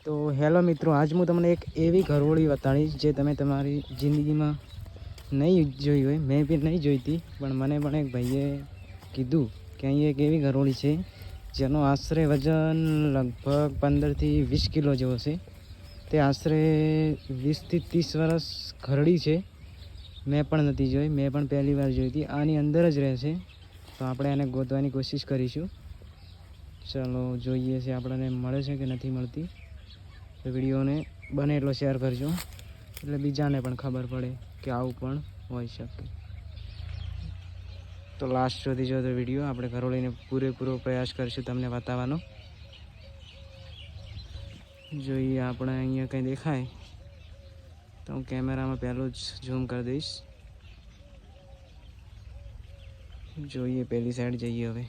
તો હેલો મિત્રો, આજ હું તમને એક એવી ઘરવોળી બતાડીશ જે તમે તમારી જિંદગીમાં નહીં જોઈ હોય. મેં બી નહીં જોઈ હતી, પણ મને પણ એક ભાઈએ કીધું કે અહીં એક એવી ઘરવોળી છે જેનો આશરે વજન લગભગ 15થી 20 કિલો જેવો છે. તે આશરે 20થી 30 વર્ષ ઘરડી છે. મેં પણ નથી જોઈ, મેં પણ પહેલી વાર જોઈ હતી. આની અંદર જ રહે છે, તો આપણે એને ગોતવાની કોશિશ કરીશું. ચાલો જોઈએ છે આપણને મળે છે કે નથી મળતી. તો વિડીયોને બને એટલો શેર કરજો, એટલે બીજાને પણ ખબર પડે કે આવું પણ હોઈ શકે. તો લાસ્ટ સુધી જો તો વિડીયો આપણે ઘરોળીને પૂરેપૂરો પ્રયાસ કરીશું તમને બતાવવાનો. જોઈએ આપણે અહીંયા કંઈ દેખાય તો હું કેમેરામાં પહેલું જ ઝૂમ કરી દઈશ. જોઈએ પહેલી સાઈડ જઈએ હવે.